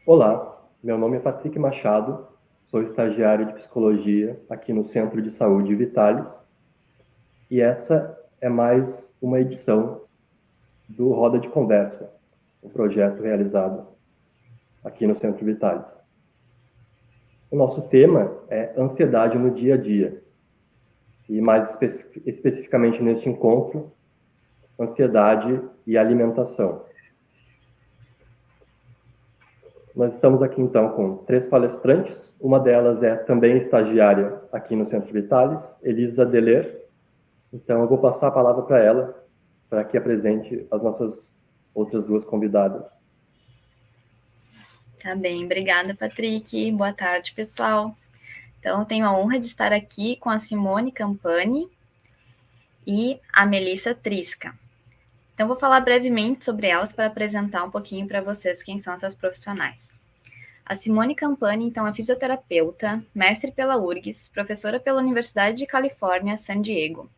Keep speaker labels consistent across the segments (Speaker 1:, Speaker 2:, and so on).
Speaker 1: Olá, meu nome é Patrick Machado, sou estagiário de psicologia aqui no Centro de Saúde Vitalis e essa é mais uma edição do Roda de Conversa, um projeto realizado aqui no Centro Vitalis. O nosso tema é ansiedade no dia a dia e mais especificamente neste encontro, ansiedade e alimentação. Nós estamos aqui, então, com 3 palestrantes. Uma delas é também estagiária aqui no Centro Vitalis, Elisa Deler. Então, eu vou passar a palavra para ela, para que apresente as nossas outras 2 convidadas.
Speaker 2: Tá bem, obrigada, Patrick. Boa tarde, pessoal. Então, eu tenho a honra de estar aqui com a Simone Campani e a Melissa Trisca. Então, vou falar brevemente sobre elas para apresentar um pouquinho para vocês quem são essas profissionais. A Simone Campani, então, é fisioterapeuta, mestre pela URGS, professora pela Universidade de Califórnia, San Diego.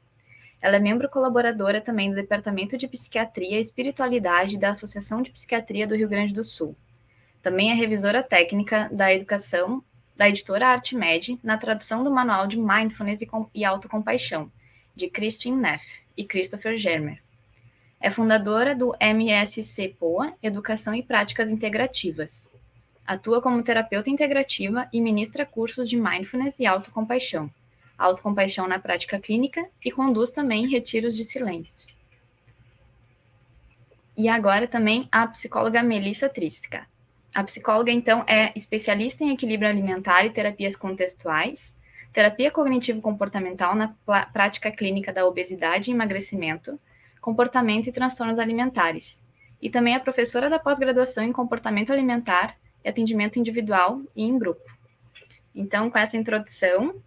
Speaker 2: Ela é membro colaboradora também do Departamento de Psiquiatria e Espiritualidade da Associação de Psiquiatria do Rio Grande do Sul. Também é revisora técnica da educação da editora Artmed na tradução do Manual de Mindfulness e Autocompaixão, de Christine Neff e Christopher Germer. É fundadora do MSC POA, Educação e Práticas Integrativas. Atua como terapeuta integrativa e ministra cursos de Mindfulness e Autocompaixão na prática clínica e conduz também retiros de silêncio. E agora também a psicóloga Melissa Trisca. A psicóloga, então, é especialista em equilíbrio alimentar e terapias contextuais, terapia cognitivo-comportamental na prática clínica da obesidade e emagrecimento, comportamento e transtornos alimentares. E também é professora da pós-graduação em comportamento alimentar e atendimento individual e em grupo. Então, com essa introdução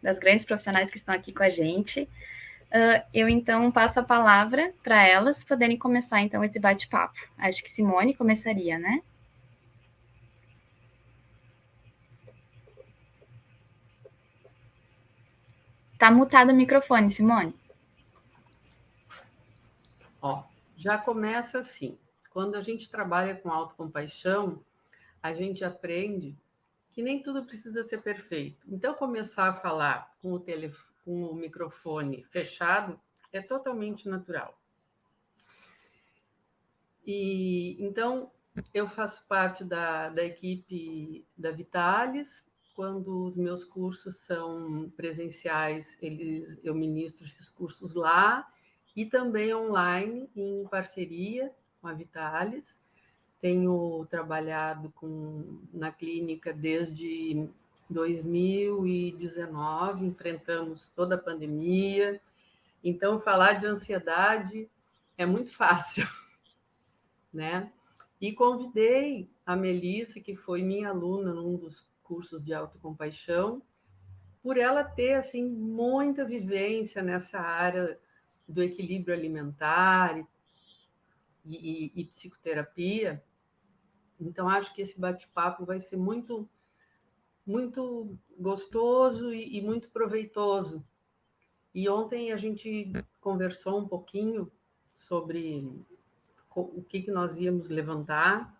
Speaker 2: das grandes profissionais que estão aqui com a gente, eu então passo a palavra para elas poderem começar então esse bate-papo. Acho que Simone começaria, né? Tá mutado o microfone, Simone.
Speaker 3: Ó, já começa assim. Quando a gente trabalha com autocompaixão, a gente aprende que nem tudo precisa ser perfeito. Então, começar a falar com o microfone fechado é totalmente natural. E então eu faço parte da equipe da Vitalis. Quando os meus cursos são presenciais, eu ministro esses cursos lá e também online, em parceria com a Vitalis. Tenho trabalhado na clínica desde 2019, enfrentamos toda a pandemia. Então, falar de ansiedade é muito fácil, né? E convidei a Melissa, que foi minha aluna num dos cursos de autocompaixão, por ela ter assim muita vivência nessa área do equilíbrio alimentar e psicoterapia. Então, acho que esse bate-papo vai ser muito, muito gostoso e muito proveitoso. E ontem a gente conversou um pouquinho sobre o que nós íamos levantar.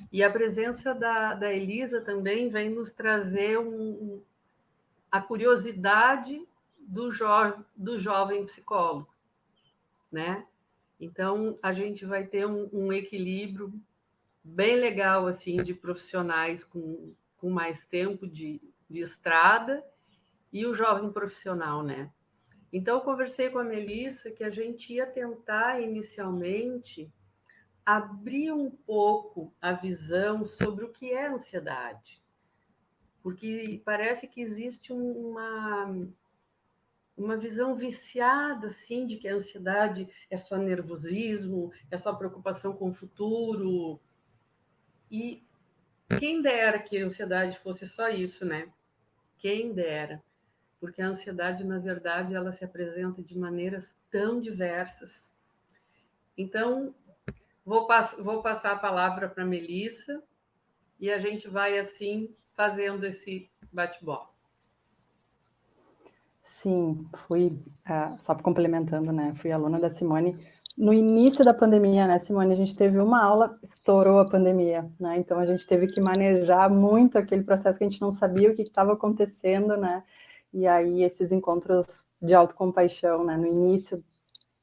Speaker 3: E a presença da Elisa também vem nos trazer a curiosidade do jovem psicólogo, né? Então, a gente vai ter um equilíbrio bem legal assim de profissionais com mais tempo de estrada e o jovem profissional, né? Então, eu conversei com a Melissa que a gente ia tentar inicialmente abrir um pouco a visão sobre o que é ansiedade, porque parece que existe uma visão viciada assim de que a ansiedade é só nervosismo, é só preocupação com o futuro. E quem dera que a ansiedade fosse só isso, né? Quem dera. Porque a ansiedade, na verdade, ela se apresenta de maneiras tão diversas. Então, vou passar a palavra para a Melissa e a gente vai, assim, fazendo esse bate-bola.
Speaker 4: Sim, fui, só complementando, né? Fui aluna da Simone no início da pandemia, né, Simone, a gente teve uma aula, estourou a pandemia, né, então a gente teve que manejar muito aquele processo que a gente não sabia o que estava acontecendo, né, e aí esses encontros de autocompaixão, né, no início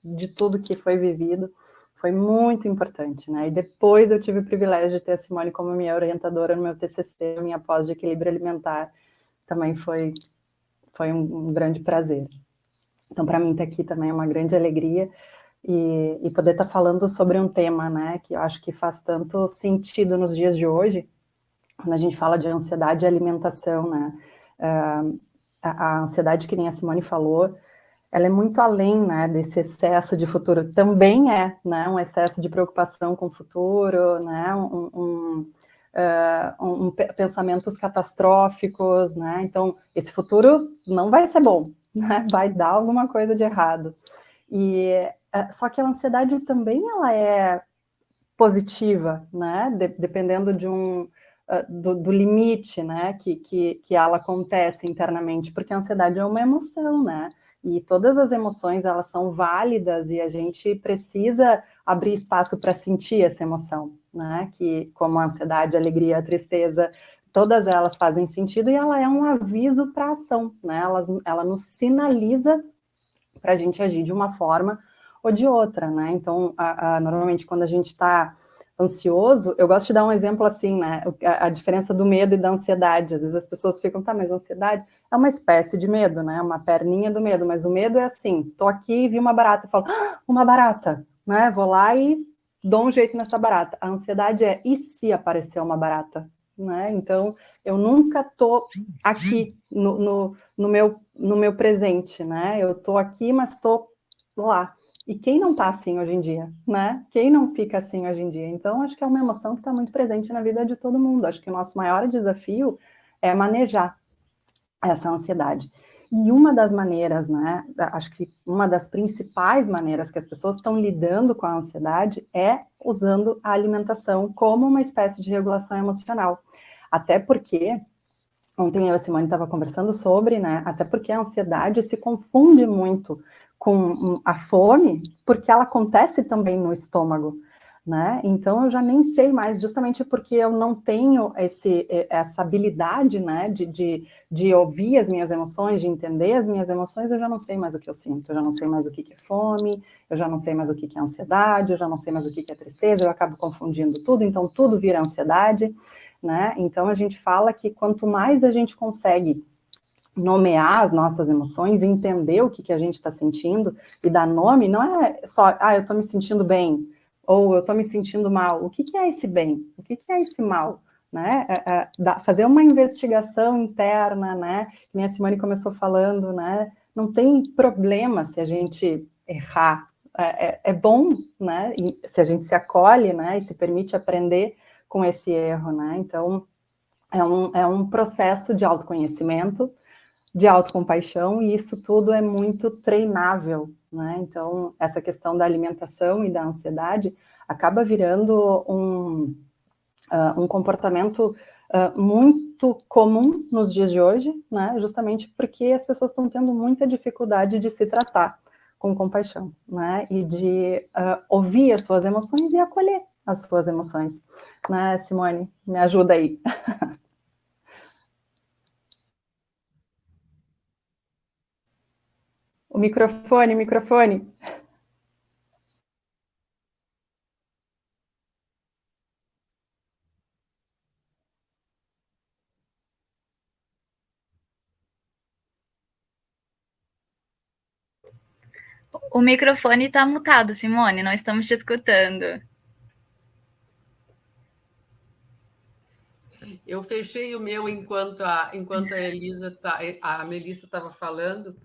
Speaker 4: de tudo que foi vivido, foi muito importante, né, e depois eu tive o privilégio de ter a Simone como minha orientadora no meu TCC, minha pós de equilíbrio alimentar, também foi um grande prazer. Então, para mim, estar aqui também é uma grande alegria, e poder estar falando sobre um tema, né, que eu acho que faz tanto sentido nos dias de hoje, quando a gente fala de ansiedade e alimentação, né, a ansiedade, que nem a Simone falou, ela é muito além, né, desse excesso de futuro, também é, né, um excesso de preocupação com o futuro, né, pensamentos catastróficos, né, então, esse futuro não vai ser bom, né, vai dar alguma coisa de errado. Só que a ansiedade também ela é positiva, né? Dependendo do limite, né? Que ela acontece internamente, porque a ansiedade é uma emoção, né? E todas as emoções elas são válidas e a gente precisa abrir espaço para sentir essa emoção, né? Que como a ansiedade, a alegria, a tristeza, todas elas fazem sentido e ela é um aviso para a ação, né? Ela nos sinaliza para a gente agir de uma forma ou de outra, né? Então, normalmente, quando a gente está ansioso, eu gosto de dar um exemplo assim, né? A diferença do medo e da ansiedade. Às vezes as pessoas ficam, tá, mas a ansiedade é uma espécie de medo, né? Uma perninha do medo, mas o medo é assim, tô aqui e vi uma barata e falo, uma barata, né? Vou lá e dou um jeito nessa barata. A ansiedade é, e se aparecer uma barata? Né? Então, eu nunca tô aqui no meu presente, né? Eu tô aqui, mas tô lá. E quem não tá assim hoje em dia, né? Quem não fica assim hoje em dia? Então, acho que é uma emoção que está muito presente na vida de todo mundo. Acho que o nosso maior desafio é manejar essa ansiedade. E uma das maneiras, né? Acho que uma das principais maneiras que as pessoas estão lidando com a ansiedade é usando a alimentação como uma espécie de regulação emocional. Até porque ontem eu e a Simone estava conversando sobre, né? Até porque a ansiedade se confunde muito com a fome, porque ela acontece também no estômago, né? Então eu já nem sei mais, justamente porque eu não tenho essa habilidade, né? De ouvir as minhas emoções, de entender as minhas emoções, eu já não sei mais o que eu sinto, eu já não sei mais o que é fome, eu já não sei mais o que é ansiedade, eu já não sei mais o que é tristeza, eu acabo confundindo tudo, então tudo vira ansiedade. Né? Então a gente fala que quanto mais a gente consegue nomear as nossas emoções, entender o que a gente está sentindo e dar nome, não é só, eu estou me sentindo bem, ou eu estou me sentindo mal. O que é esse bem? O que é esse mal? Né? Fazer uma investigação interna, né? Que nem a Simone começou falando, né? Não tem problema se a gente errar. É bom, né? E se a gente se acolhe, né? E se permite aprender com esse erro, né? Então, é um processo de autoconhecimento, de autocompaixão, e isso tudo é muito treinável, né? Então, essa questão da alimentação e da ansiedade acaba virando um comportamento muito comum nos dias de hoje, né? Justamente porque as pessoas estão tendo muita dificuldade de se tratar com compaixão, né? E de ouvir as suas emoções e acolher as suas emoções, né, Simone? Me ajuda aí. O microfone.
Speaker 2: O microfone está mutado, Simone, não estamos te escutando.
Speaker 3: Eu fechei o meu enquanto a Melissa estava falando,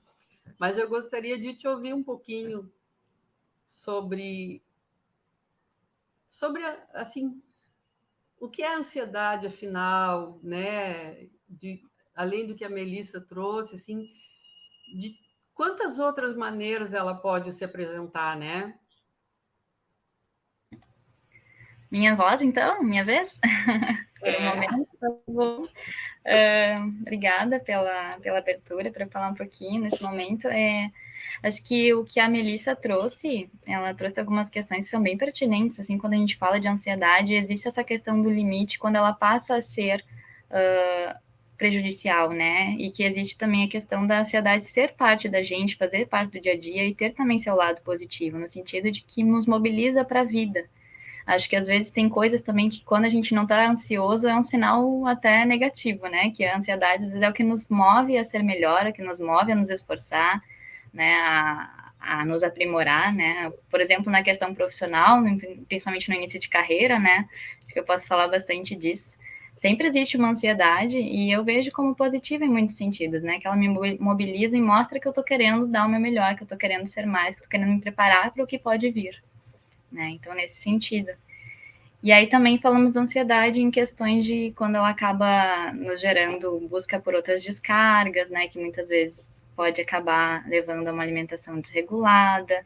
Speaker 3: mas eu gostaria de te ouvir um pouquinho sobre assim, o que é a ansiedade, afinal, né? Além do que a Melissa trouxe, assim, de quantas outras maneiras ela pode se apresentar, né?
Speaker 2: Minha voz, então? Minha vez? Por um
Speaker 3: É.
Speaker 2: momento, tá bom. Obrigada pela abertura para falar um pouquinho nesse momento. Acho que o que a Melissa trouxe, ela trouxe algumas questões que são bem pertinentes, assim, quando a gente fala de ansiedade, existe essa questão do limite quando ela passa a ser prejudicial, né? E que existe também a questão da ansiedade ser parte da gente, fazer parte do dia a dia e ter também seu lado positivo, no sentido de que nos mobiliza para a vida. Acho que às vezes tem coisas também que quando a gente não está ansioso é um sinal até negativo, né? Que a ansiedade às vezes é o que nos move a ser melhor, é o que nos move a nos esforçar, né? A nos aprimorar, né? Por exemplo, na questão profissional, principalmente no início de carreira, né? Acho que eu posso falar bastante disso. Sempre existe uma ansiedade e eu vejo como positiva em muitos sentidos, né? Que ela me mobiliza e mostra que eu estou querendo dar o meu melhor, que eu estou querendo ser mais, que eu estou querendo me preparar para o que pode vir, né? Então, nesse sentido. E aí também falamos da ansiedade em questões de quando ela acaba nos gerando busca por outras descargas, né? Que muitas vezes pode acabar levando a uma alimentação desregulada,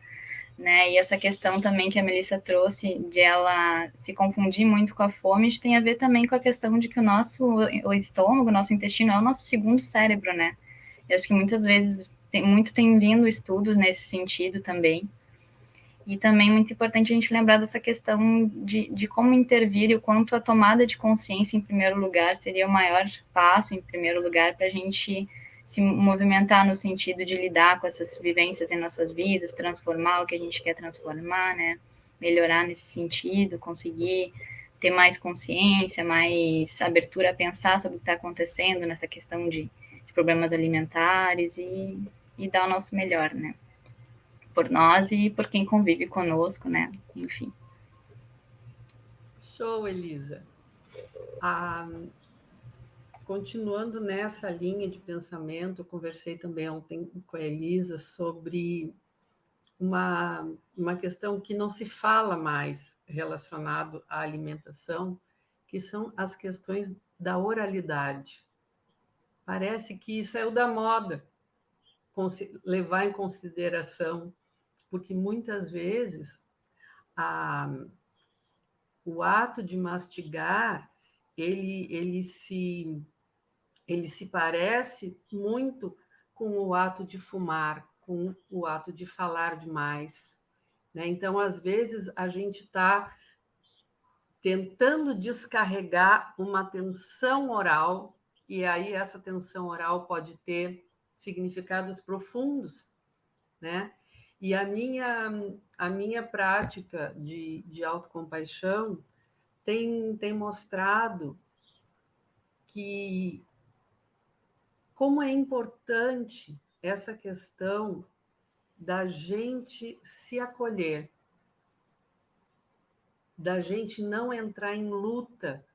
Speaker 2: né? E essa questão também que a Melissa trouxe de ela se confundir muito com a fome, isso tem a ver também com a questão de que o estômago, o nosso intestino é o nosso segundo cérebro, né? Eu acho que muitas vezes tem vindo estudos nesse sentido também. E também é muito importante a gente lembrar dessa questão de como intervir e o quanto a tomada de consciência, em primeiro lugar, seria o maior passo, em primeiro lugar, para a gente se movimentar no sentido de lidar com essas vivências em nossas vidas, transformar o que a gente quer transformar, né? Melhorar nesse sentido, conseguir ter mais consciência, mais abertura a pensar sobre o que está acontecendo nessa questão de problemas alimentares e dar o nosso melhor, né? Por nós e por quem convive conosco, né? Enfim.
Speaker 3: Show, Elisa. Continuando nessa linha de pensamento, eu conversei também ontem com a Elisa sobre uma questão que não se fala mais relacionado à alimentação, que são as questões da oralidade. Parece que saiu da moda levar em consideração, porque muitas vezes o ato de mastigar ele se parece muito com o ato de fumar, com o ato de falar demais, né? Então, às vezes, a gente está tentando descarregar uma tensão oral, e aí essa tensão oral pode ter significados profundos, né? E a minha prática de autocompaixão tem mostrado que como é importante essa questão da gente se acolher, da gente não entrar em luta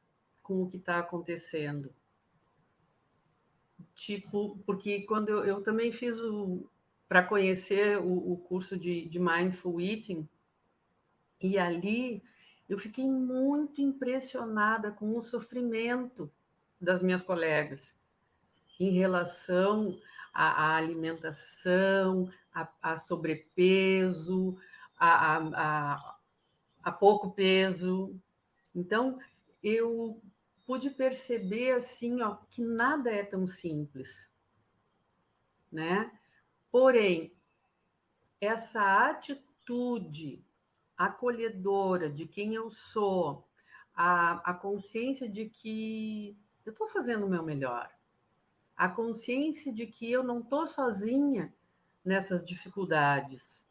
Speaker 3: com o que está acontecendo. Tipo, porque quando eu também fiz para conhecer o curso de Mindful Eating, e ali eu fiquei muito impressionada com o sofrimento das minhas colegas em relação à alimentação, a sobrepeso, a pouco peso. Então, eu pude perceber assim, ó, que nada é tão simples, né? Porém, essa atitude acolhedora de quem eu sou, a consciência de que eu estou fazendo o meu melhor, a consciência de que eu não estou sozinha nessas dificuldades.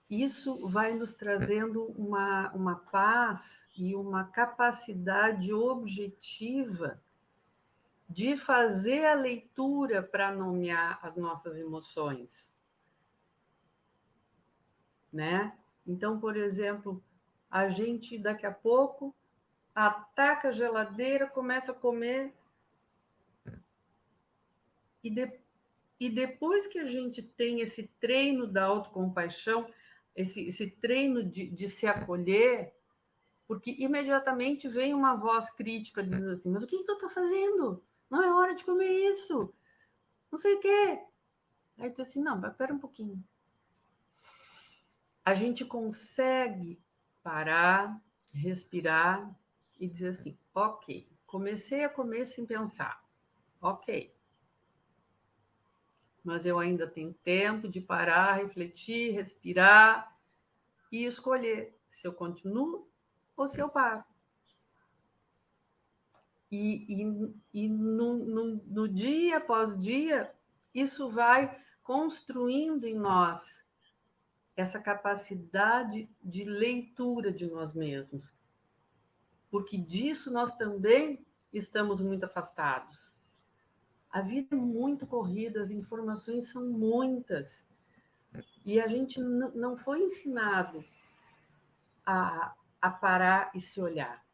Speaker 3: Isso vai nos trazendo uma paz e uma capacidade objetiva de fazer a leitura para nomear as nossas emoções, né? Então, por exemplo, a gente daqui a pouco ataca a geladeira, começa a comer e depois que a gente tem esse treino da autocompaixão, esse treino de se acolher, porque imediatamente vem uma voz crítica dizendo assim, mas o que tu está fazendo? Não é hora de comer isso. Não sei o quê. Aí tu assim, não, espera um pouquinho. A gente consegue parar, respirar e dizer assim, ok, comecei a comer sem pensar. Ok. mas eu ainda tenho tempo de parar, refletir, respirar e escolher se eu continuo ou se eu paro. E no dia após dia, isso vai construindo em nós essa capacidade de leitura de nós mesmos, porque disso nós também estamos muito afastados. A vida é muito corrida, as informações são muitas, e a gente não foi ensinado a parar e se olhar.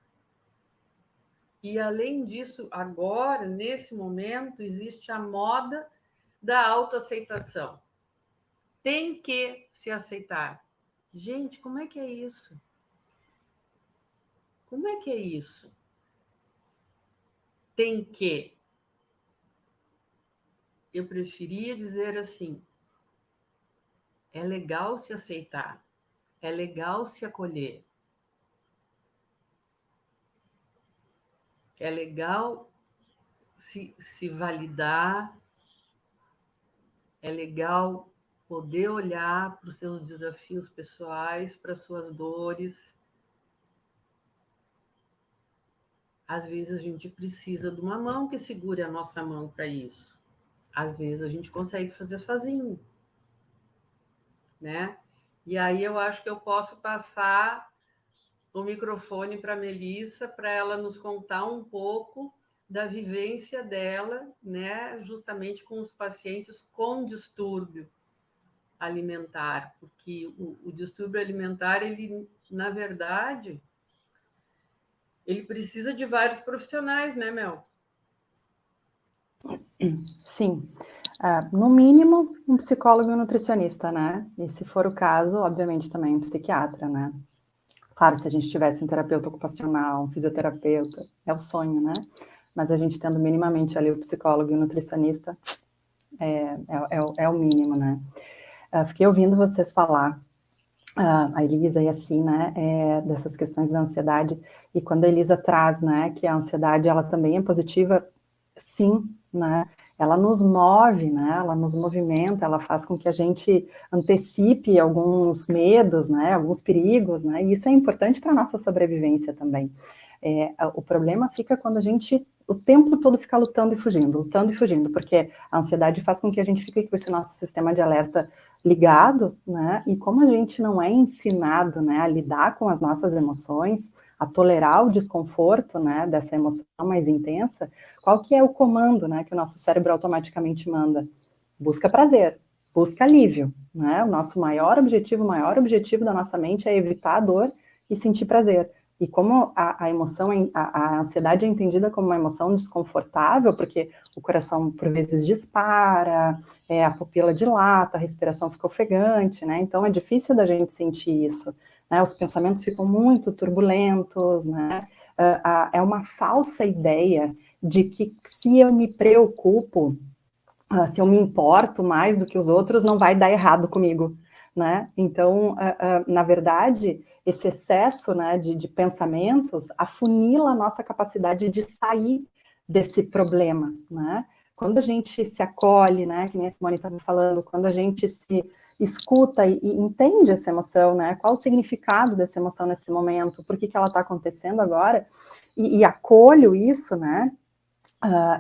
Speaker 3: E, além disso, agora, nesse momento, existe a moda da autoaceitação. Tem que se aceitar. Gente, como é que é isso? Como é que é isso? Tem que. Eu preferia dizer assim, é legal se aceitar, é legal se acolher, é legal se validar, é legal poder olhar para os seus desafios pessoais, para as suas dores. Às vezes a gente precisa de uma mão que segure a nossa mão para isso. Às vezes a gente consegue fazer sozinho, né? E aí eu acho que eu posso passar o microfone para a Melissa, para ela nos contar um pouco da vivência dela, né? Justamente com os pacientes com distúrbio alimentar, porque o distúrbio alimentar, ele, na verdade, ele precisa de vários profissionais, né, Mel?
Speaker 4: Sim. No mínimo, um psicólogo e um nutricionista, né? E se for o caso, obviamente também um psiquiatra, né? Claro, se a gente tivesse um terapeuta ocupacional, um fisioterapeuta, é o sonho, né? Mas a gente tendo minimamente ali o psicólogo e o nutricionista, é o mínimo, né? Fiquei ouvindo vocês falar, a Elisa e assim, né, dessas questões da ansiedade, e quando a Elisa traz, né, que a ansiedade, ela também é positiva, sim, né, ela nos move, né, ela nos movimenta, ela faz com que a gente antecipe alguns medos, né, alguns perigos, né, e isso é importante para a nossa sobrevivência também. O problema fica quando a gente o tempo todo fica lutando e fugindo, porque a ansiedade faz com que a gente fique com esse nosso sistema de alerta ligado, né, e como a gente não é ensinado, né, a lidar com as nossas emoções, a tolerar o desconforto, né, dessa emoção mais intensa, qual que é o comando, né, que o nosso cérebro automaticamente manda? Busca prazer, busca alívio, né, o nosso maior objetivo da nossa mente é evitar a dor e sentir prazer. E como a emoção, a ansiedade é entendida como uma emoção desconfortável, porque o coração, por vezes, dispara, a pupila dilata, a respiração fica ofegante, né? Então, é difícil da gente sentir isso, né? Os pensamentos ficam muito turbulentos, né? É uma falsa ideia de que se eu me preocupo, se eu me importo mais do que os outros, não vai dar errado comigo, né? Então, na verdade, esse excesso, né, de pensamentos afunila a nossa capacidade de sair desse problema, né? Quando a gente se acolhe, né, que nem a Simone estava falando, quando a gente se escuta e entende essa emoção, né, qual o significado dessa emoção nesse momento, por que ela está acontecendo agora, e acolho isso, né,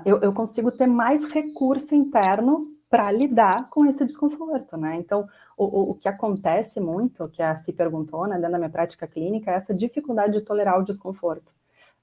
Speaker 4: eu consigo ter mais recurso interno para lidar com esse desconforto, né? Então, o que acontece muito, que a Si perguntou, né, dentro da minha prática clínica, é essa dificuldade de tolerar o desconforto,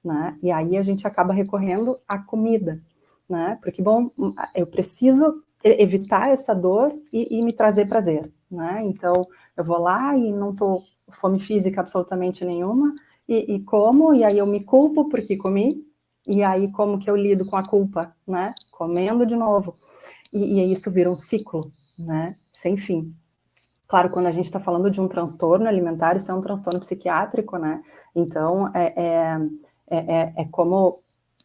Speaker 4: né? E aí a gente acaba recorrendo à comida, né? Porque, bom, eu preciso evitar essa dor e me trazer prazer, né? Então, eu vou lá e não tô fome física absolutamente nenhuma, e como, e aí eu me culpo porque comi, e aí como que eu lido com a culpa, né? Comendo de novo. E isso vira um ciclo, né? Sem fim. Claro, quando a gente está falando de um transtorno alimentar, isso é um transtorno psiquiátrico, né? Então, é como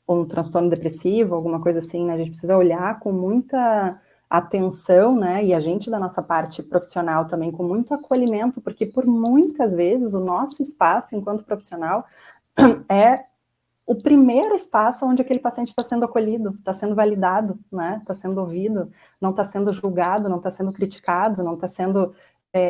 Speaker 4: um transtorno depressivo, alguma coisa assim, né? A gente precisa olhar com muita atenção, né? E a gente, da nossa parte profissional, também com muito acolhimento, porque por muitas vezes o nosso espaço enquanto profissional é o primeiro espaço onde aquele paciente está sendo acolhido, está sendo validado, né? Está sendo ouvido, não está sendo julgado, não está sendo criticado, não está sendo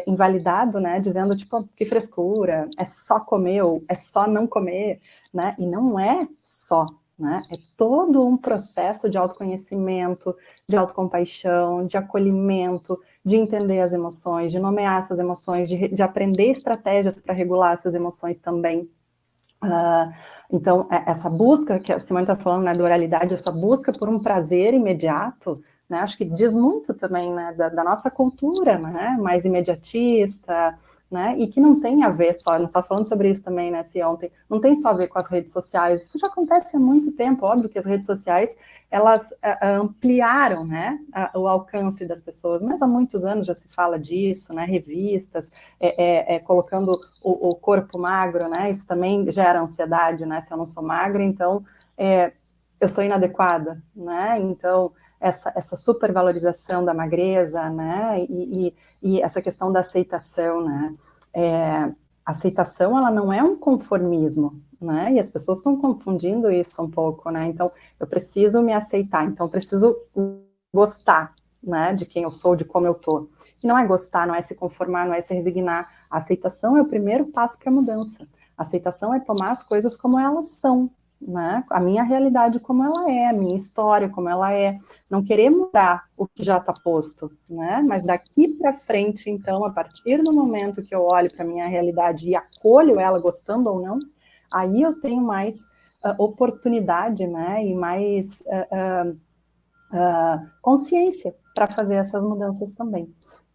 Speaker 4: invalidado, né? Dizendo, tipo, que frescura, é só comer ou é só não comer, né? E não é só, né? É todo um processo de autoconhecimento, de autocompaixão, de acolhimento, de entender as emoções, de nomear essas emoções, de aprender estratégias para regular essas emoções também. Então, essa busca que a Simone está falando, né, da oralidade, essa busca por um prazer imediato, né, acho que diz muito também, né, da nossa cultura, né, mais imediatista, né, e que não tem a ver só, nós estávamos falando sobre isso também, né, ontem, não tem só a ver com as redes sociais, isso já acontece há muito tempo, óbvio que as redes sociais, elas ampliaram, né, o alcance das pessoas, mas há muitos anos já se fala disso, né, revistas, colocando o corpo magro, né, isso também gera ansiedade, né, se eu não sou magra, então eu sou inadequada, né, então essa supervalorização da magreza, né, e essa questão da aceitação, né, aceitação, ela não é um conformismo, né, e as pessoas estão confundindo isso um pouco, né, então eu preciso me aceitar, então eu preciso gostar, né, de quem eu sou, de como eu tô, e não é gostar, não é se conformar, não é se resignar, a aceitação é o primeiro passo para a mudança, a aceitação é tomar as coisas como elas são, né, a minha realidade como ela é, a minha história como ela é, não querer mudar o que já está posto, né, mas daqui para frente, então, a partir do momento que eu olho para a minha realidade e acolho ela, gostando ou não, aí eu tenho mais oportunidade, né, e mais consciência para fazer essas mudanças também.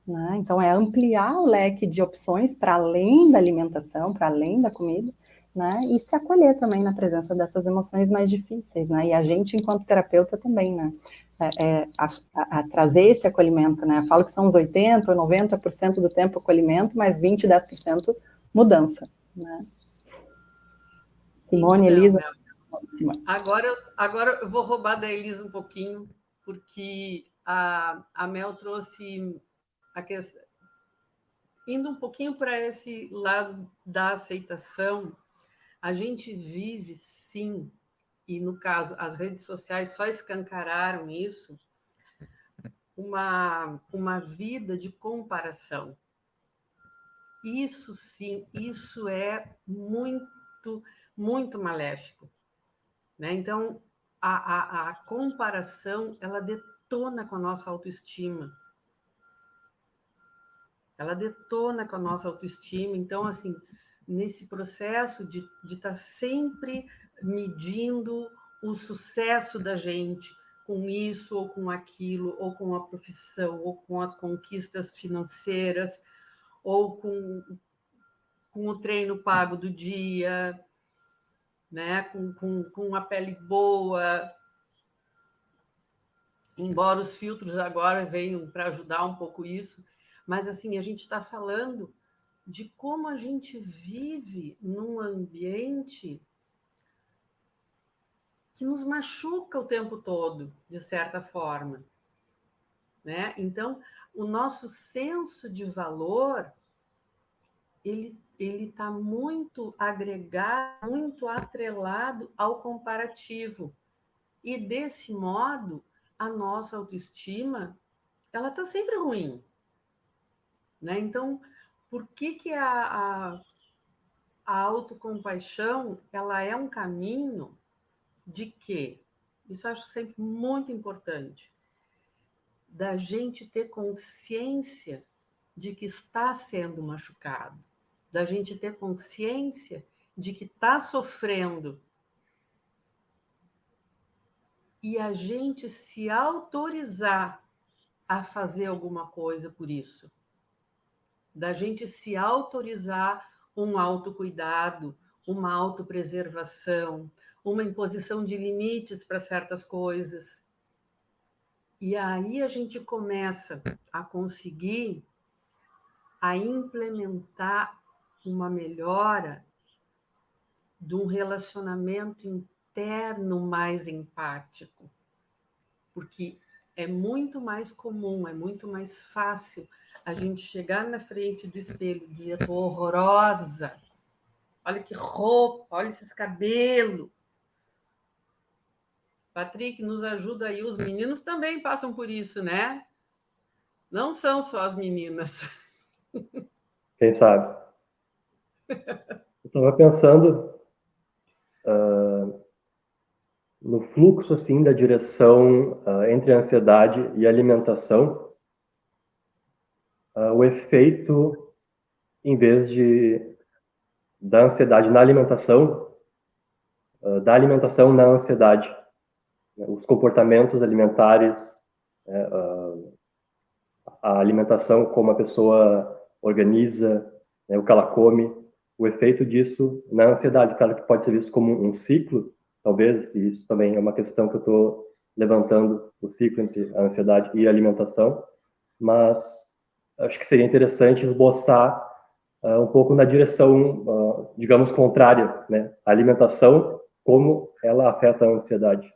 Speaker 4: Né? Então, é ampliar o leque de opções para além da alimentação, para além da comida, né? E se acolher também na presença dessas emoções mais difíceis, né? E a gente, enquanto terapeuta, também, né? A trazer esse acolhimento, né? Eu falo que são uns 80% ou 90% do tempo acolhimento, mas 20%, 10% mudança, né? Simone, então, Elisa.
Speaker 3: Simone. Agora eu vou roubar da Elisa um pouquinho, porque a Mel trouxe a questão, indo um pouquinho para esse lado da aceitação, a gente vive, sim, e no caso, as redes sociais só escancararam isso, uma vida de comparação. Isso, sim, isso é muito, muito maléfico. Né? Então, a comparação, ela detona com a nossa autoestima. Ela detona com a nossa autoestima. Então, assim, nesse processo de estar sempre medindo o sucesso da gente com isso ou com aquilo, ou com a profissão, ou com as conquistas financeiras, ou com o treino pago do dia, né? com a pele boa, embora os filtros agora venham para ajudar um pouco isso, mas assim, a gente está falando de como a gente vive num ambiente que nos machuca o tempo todo, de certa forma. Né? Então, o nosso senso de valor, ele está muito agregado, muito atrelado ao comparativo. E, desse modo, a nossa autoestima, ela está sempre ruim. Né? Então, por que a autocompaixão, ela é um caminho de quê? Isso eu acho sempre muito importante, da gente ter consciência de que está sendo machucado, da gente ter consciência de que está sofrendo e a gente se autorizar a fazer alguma coisa por isso, da gente se autorizar um autocuidado, uma autopreservação, uma imposição de limites para certas coisas. E aí a gente começa a conseguir a implementar uma melhora de um relacionamento interno mais empático. Porque é muito mais comum, é muito mais fácil a gente chegar na frente do espelho e dizer: estou horrorosa, olha que roupa, olha esses cabelos, Patrick, nos ajuda aí. Os meninos também passam por isso, né? Não são só as meninas.
Speaker 1: Quem sabe? Eu estava pensando no fluxo assim da direção entre a ansiedade e a alimentação, o efeito, em vez de da ansiedade na alimentação, da alimentação na ansiedade, né? Os comportamentos alimentares, né? A alimentação, como a pessoa organiza, né? O que ela come, o efeito disso na ansiedade, claro que pode ser visto como um ciclo, talvez, e isso também é uma questão que eu estou levantando, o ciclo entre a ansiedade e a alimentação, mas acho que seria interessante esboçar um pouco na direção, digamos, contrária, né? A alimentação, como ela afeta a ansiedade.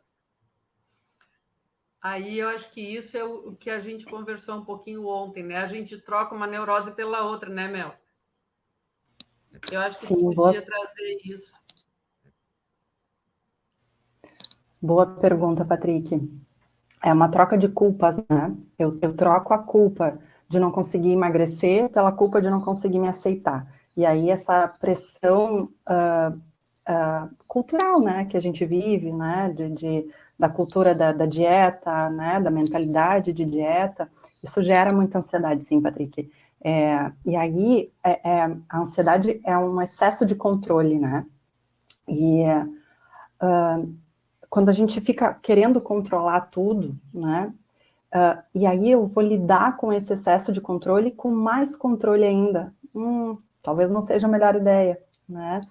Speaker 3: Aí eu acho que isso é o que a gente conversou um pouquinho ontem, né? A gente troca uma neurose pela outra, né, Mel? Eu acho que tu
Speaker 4: Sim,
Speaker 3: podia trazer isso.
Speaker 4: boa pergunta, Patrick. É uma troca de culpas, né? Eu troco a culpa de não conseguir emagrecer pela culpa de não conseguir me aceitar. E aí essa pressão cultural, né, que a gente vive, né, da cultura da dieta, né, da mentalidade de dieta, isso gera muita ansiedade, sim, Patrick. E aí a ansiedade é um excesso de controle, né? E quando a gente fica querendo controlar tudo, né? E aí eu vou lidar com esse excesso de controle com mais controle ainda. Talvez não seja a melhor ideia, né?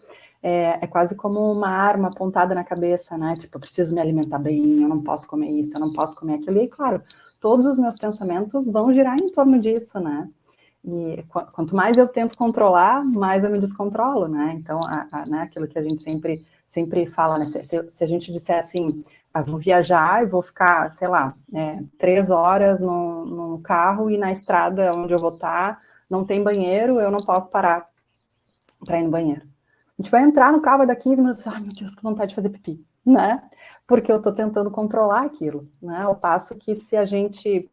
Speaker 4: É quase como uma arma apontada na cabeça, né? Tipo, eu preciso me alimentar bem, eu não posso comer isso, eu não posso comer aquilo. E, claro, todos os meus pensamentos vão girar em torno disso, né? E quanto mais eu tento controlar, mais eu me descontrolo, né? Então, né, aquilo que a gente sempre fala, né? Se a gente disser assim, vou viajar e vou ficar, sei lá, 3 horas no carro e na estrada onde eu vou estar, não tem banheiro, eu não posso parar para ir no banheiro. A gente vai entrar no carro, vai dar 15 minutos, ai meu Deus, que vontade de fazer pipi, né? Porque eu estou tentando controlar aquilo, né? Ao passo que se a gente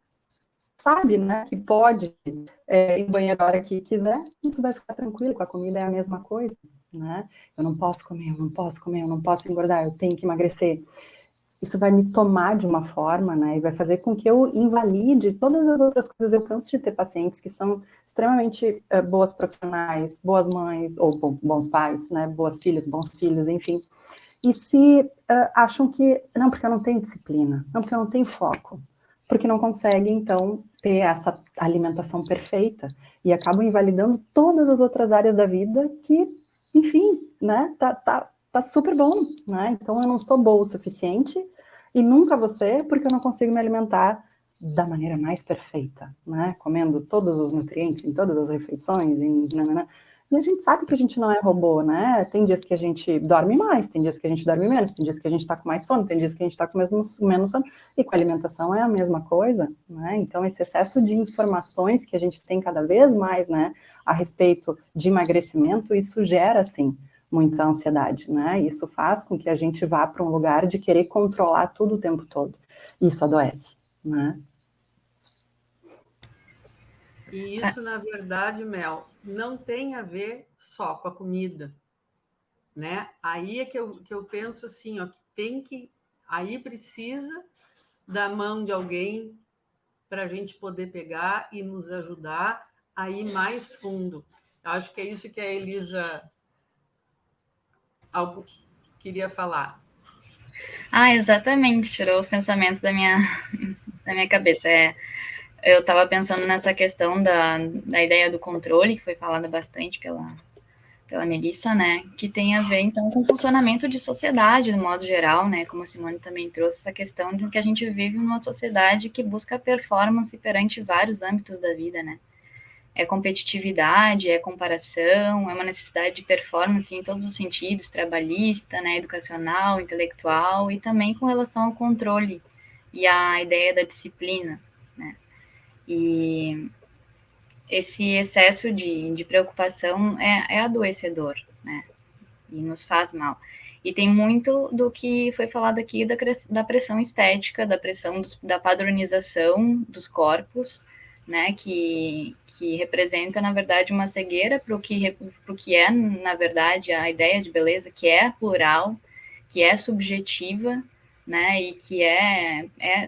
Speaker 4: sabe, né, que pode ir no banheiro a hora que quiser, isso vai ficar tranquilo, com a comida é a mesma coisa, né? Eu não posso comer, eu não posso comer, eu não posso engordar, eu tenho que emagrecer. Isso vai me tomar de uma forma, né, e vai fazer com que eu invalide todas as outras coisas. Eu canso de ter pacientes que são extremamente boas profissionais, boas mães, ou bons pais, né, boas filhas, bons filhos, enfim, e se acham que, não, porque eu não tenho disciplina, não, porque eu não tenho foco, porque não conseguem, então, ter essa alimentação perfeita, e acabam invalidando todas as outras áreas da vida que, enfim, né, tá super bom, né, então eu não sou boa o suficiente, e nunca vou ser, porque eu não consigo me alimentar da maneira mais perfeita, né, comendo todos os nutrientes em todas as refeições, e a gente sabe que a gente não é robô, né? Tem dias que a gente dorme mais, tem dias que a gente dorme menos, tem dias que a gente tá com mais sono, tem dias que a gente tá com menos sono, e com a alimentação é a mesma coisa, né? Então, esse excesso de informações que a gente tem cada vez mais, né, a respeito de emagrecimento, isso gera, sim, muita ansiedade, né? Isso faz com que a gente vá para um lugar de querer controlar tudo o tempo todo. Isso adoece, né?
Speaker 3: E isso, na verdade, Mel, não tem a ver só com a comida, né? Aí é que eu penso assim, ó, aí precisa da mão de alguém para a gente poder pegar e nos ajudar a ir mais fundo. Acho que é isso que a Elisa queria falar.
Speaker 2: Exatamente, tirou os pensamentos da minha cabeça. Eu estava pensando nessa questão da ideia do controle, que foi falada bastante pela Melissa, né, que tem a ver, então, com o funcionamento de sociedade, no modo geral, né, como a Simone também trouxe, essa questão de que a gente vive numa sociedade que busca performance perante vários âmbitos da vida, né. É competitividade, é comparação, é uma necessidade de performance em todos os sentidos, trabalhista, né, educacional, intelectual, e também com relação ao controle e à ideia da disciplina, né. E esse excesso de preocupação é adoecedor, né? E nos faz mal. E tem muito do que foi falado aqui da pressão estética, da pressão da padronização dos corpos, né, que representa, na verdade, uma cegueira para o que é, na verdade, a ideia de beleza, que é plural, que é subjetiva, né, e que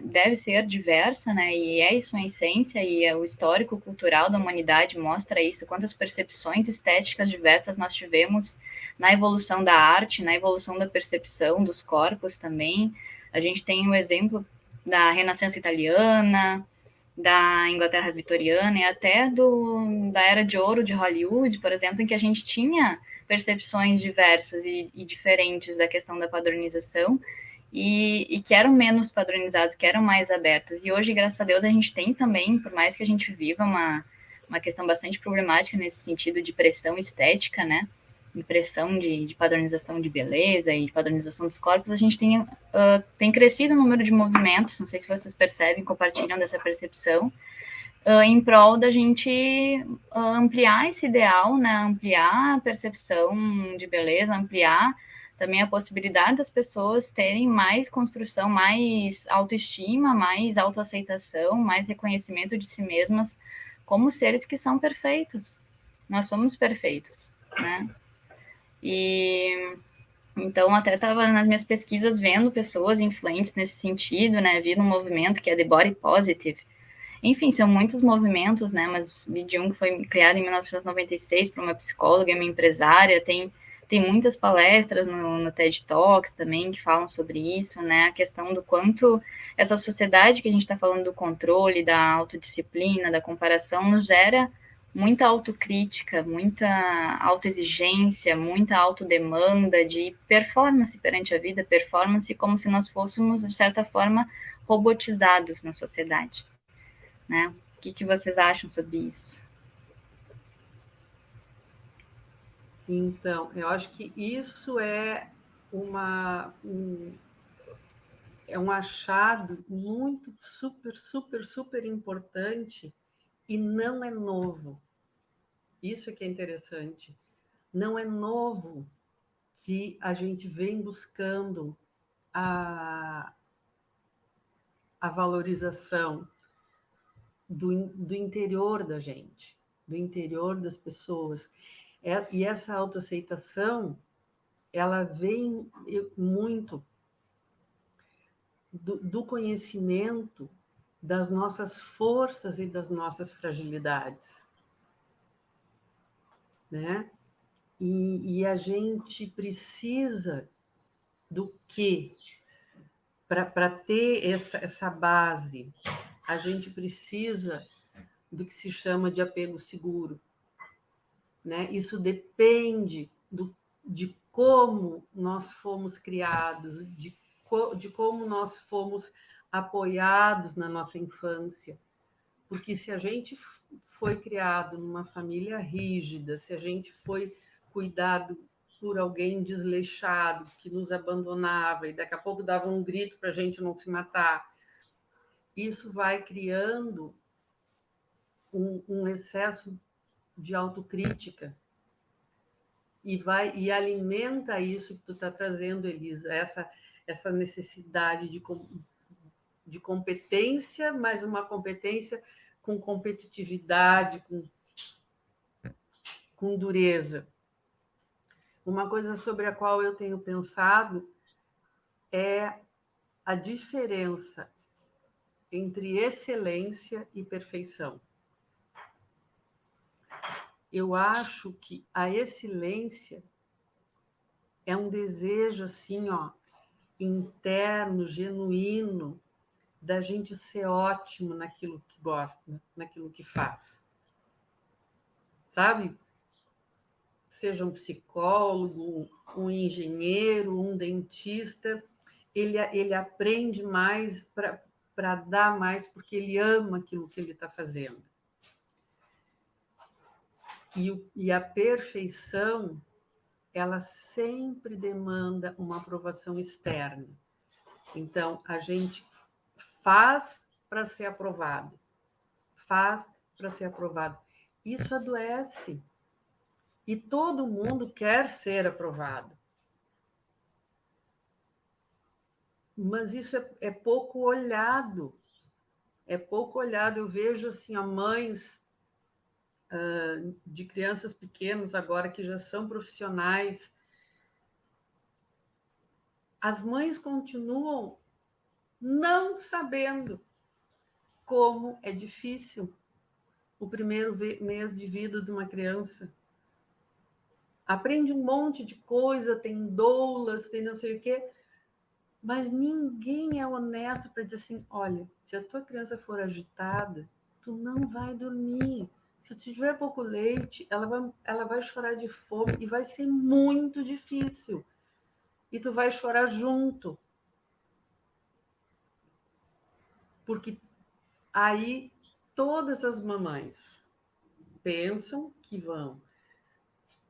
Speaker 2: deve ser diversa, né, e é isso a essência, e o histórico cultural da humanidade mostra isso, quantas percepções estéticas diversas nós tivemos na evolução da arte, na evolução da percepção dos corpos também. A gente tem o exemplo da Renascença italiana, da Inglaterra vitoriana e até da Era de Ouro de Hollywood, por exemplo, em que a gente tinha percepções diversas e diferentes da questão da padronização e que eram menos padronizadas, que eram mais abertas. E hoje, graças a Deus, a gente tem também, por mais que a gente viva uma questão bastante problemática nesse sentido de pressão estética, né? Pressão de padronização de beleza e de padronização dos corpos, a gente tem crescido o número de movimentos, não sei se vocês percebem, compartilham dessa percepção, em prol da gente ampliar esse ideal, né? Ampliar a percepção de beleza, ampliar também a possibilidade das pessoas terem mais construção, mais autoestima, mais autoaceitação, mais reconhecimento de si mesmas como seres que são perfeitos. Nós somos perfeitos, né? E então até estava nas minhas pesquisas vendo pessoas influentes nesse sentido, né? Vi um movimento que é The Body Positive. Enfim, são muitos movimentos, né? Mas vi de um que foi criado em 1996 por uma psicóloga e uma empresária. Tem muitas palestras no TED Talks também que falam sobre isso, né? A questão do quanto essa sociedade que a gente está falando do controle, da autodisciplina, da comparação, nos gera muita autocrítica, muita autoexigência, muita autodemanda de performance perante a vida, performance como se nós fôssemos, de certa forma, robotizados na sociedade, né? O que vocês acham sobre isso?
Speaker 3: Então, eu acho que isso é um achado muito super importante e não é novo. Isso é que é interessante. Não é novo que a gente vem buscando a valorização do interior da gente, do interior das pessoas. E essa autoaceitação, ela vem muito do conhecimento das nossas forças e das nossas fragilidades, né? E a gente precisa do quê? Para ter essa base, a gente precisa do que se chama de apego seguro, né? Isso depende de como nós fomos criados, de como nós fomos apoiados na nossa infância. Porque se a gente foi criado numa família rígida, se a gente foi cuidado por alguém desleixado, que nos abandonava e daqui a pouco dava um grito para a gente não se matar, isso vai criando um excesso de autocrítica e alimenta isso que tu está trazendo, Elisa, essa necessidade de competência, mas uma competência com competitividade, com dureza. Uma coisa sobre a qual eu tenho pensado é a diferença entre excelência e perfeição. Eu acho que a excelência é um desejo assim, ó, interno, genuíno, da gente ser ótimo naquilo que gosta, naquilo que faz. Sabe? Seja um psicólogo, um engenheiro, um dentista, ele aprende mais para dar mais, porque ele ama aquilo que ele está fazendo. E a perfeição, ela sempre demanda uma aprovação externa. Então, a gente faz para ser aprovado. Faz para ser aprovado. Isso adoece. E todo mundo quer ser aprovado. Mas isso é pouco olhado. É pouco olhado. Eu vejo assim, mães de crianças pequenas agora que já são profissionais. As mães continuam não sabendo como é difícil o primeiro mês de vida de uma criança. Aprende um monte de coisa, tem doulas, tem não sei o quê, mas ninguém é honesto para dizer assim, olha, se a tua criança for agitada, tu não vai dormir. Se tu tiver pouco leite, ela vai chorar de fome e vai ser muito difícil. E tu vai chorar junto. Porque aí todas as mamães pensam que vão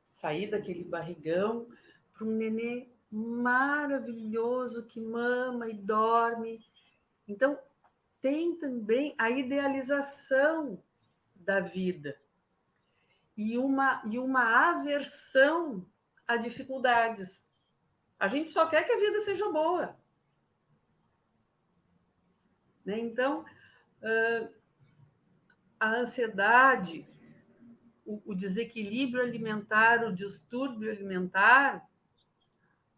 Speaker 3: sair daquele barrigão para um nenê maravilhoso que mama e dorme. Então, tem também a idealização da vida e uma aversão a dificuldades. A gente só quer que a vida seja boa. Né? Então, a ansiedade, o desequilíbrio alimentar, o distúrbio alimentar,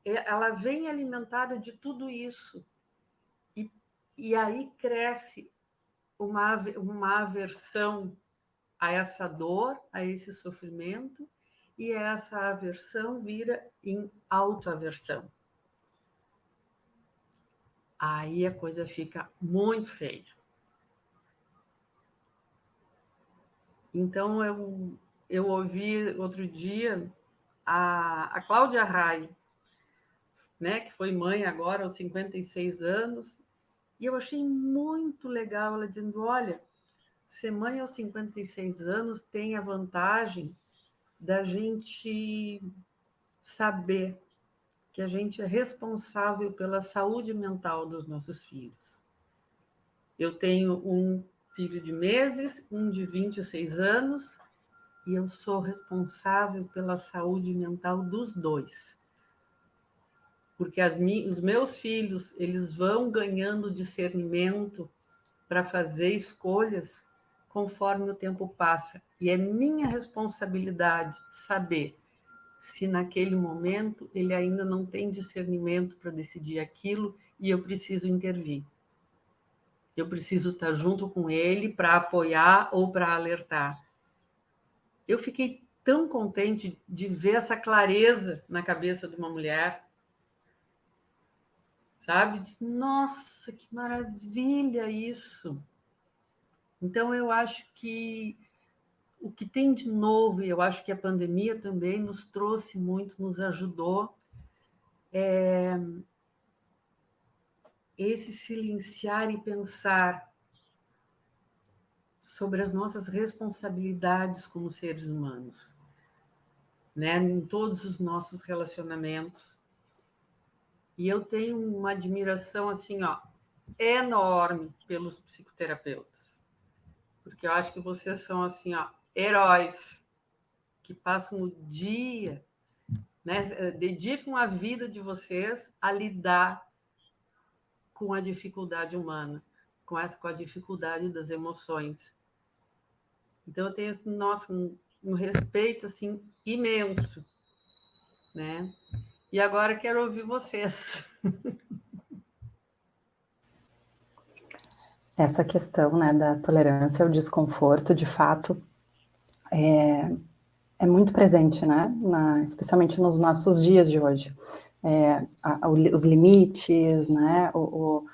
Speaker 3: ela vem alimentada de tudo isso. E aí cresce uma aversão a essa dor, a esse sofrimento, e essa aversão vira em autoaversão. Aí a coisa fica muito feia. Então, eu ouvi outro dia a Cláudia Raia, né, que foi mãe agora aos 56 anos, e eu achei muito legal ela dizendo, olha, ser mãe aos 56 anos tem a vantagem da gente saber que a gente é responsável pela saúde mental dos nossos filhos. Eu tenho um filho de meses, um de 26 anos, e eu sou responsável pela saúde mental dos dois. Porque os meus filhos, eles vão ganhando discernimento para fazer escolhas conforme o tempo passa. E é minha responsabilidade saber se naquele momento ele ainda não tem discernimento para decidir aquilo e eu preciso intervir. Eu preciso estar junto com ele para apoiar ou para alertar. Eu fiquei tão contente de ver essa clareza na cabeça de uma mulher, sabe? Nossa, que maravilha isso! Então, eu acho que o que tem de novo, e eu acho que a pandemia também nos trouxe muito, nos ajudou, é esse silenciar e pensar sobre as nossas responsabilidades como seres humanos, né? Em todos os nossos relacionamentos. E eu tenho uma admiração assim, enorme pelos psicoterapeutas, porque eu acho que vocês são assim, heróis que passam o dia, né? Dedicam a vida de vocês a lidar com a dificuldade humana, com a dificuldade das emoções. Então eu tenho, nossa, um respeito assim imenso, né? E agora quero ouvir vocês.
Speaker 4: Essa questão, né, da tolerância ao desconforto, de fato, é muito presente, né, especialmente nos nossos dias de hoje. Os limites, né, o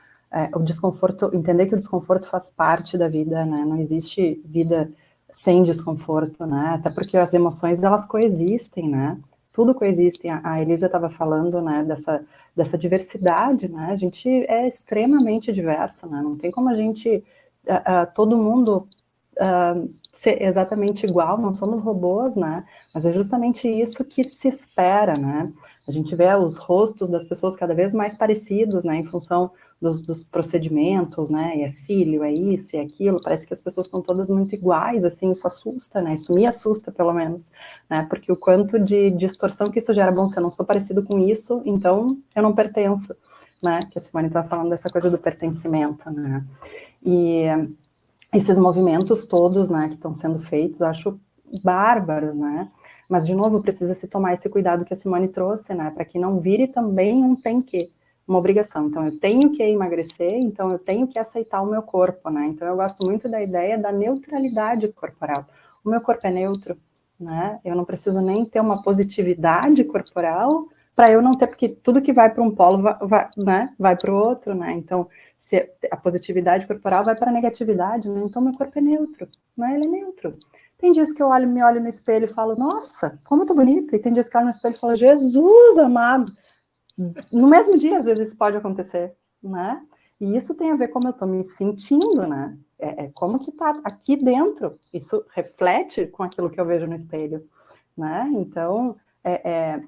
Speaker 4: desconforto, entender que o desconforto faz parte da vida, né, não existe vida sem desconforto, né, até porque as emoções, elas coexistem, né, tudo coexiste. A Elisa estava falando, né, dessa diversidade, né, a gente é extremamente diverso, né, não tem como a gente, todo mundo ser exatamente igual, não somos robôs, né, mas é justamente isso que se espera, né, a gente vê os rostos das pessoas cada vez mais parecidos, né, em função dos procedimentos, né, e é cílio, é isso e é aquilo, parece que as pessoas estão todas muito iguais, assim, isso assusta, né, isso me assusta, pelo menos, né, porque o quanto de distorção que isso gera, bom, se eu não sou parecido com isso, então eu não pertenço, né? Que a Simone estava falando dessa coisa do pertencimento, né? E esses movimentos todos, né, que estão sendo feitos, eu acho bárbaros, né? Mas, de novo, precisa se tomar esse cuidado que a Simone trouxe, né? Para que não vire também um tem que, uma obrigação. Então, eu tenho que emagrecer, então eu tenho que aceitar o meu corpo, né? Então, eu gosto muito da ideia da neutralidade corporal. O meu corpo é neutro, né? Eu não preciso nem ter uma positividade corporal para eu não ter, porque tudo que vai para um polo vai para o outro, né? Então, se a positividade corporal vai para a negatividade, né? Então, meu corpo é neutro, né? Ele é neutro. Tem dias que eu me olho no espelho e falo, nossa, como eu tô bonita. E tem dias que eu olho no espelho e falo, Jesus amado. No mesmo dia, às vezes, isso pode acontecer, né? E isso tem a ver com como eu tô me sentindo, né? Como que tá aqui dentro. Isso reflete com aquilo que eu vejo no espelho, né? Então,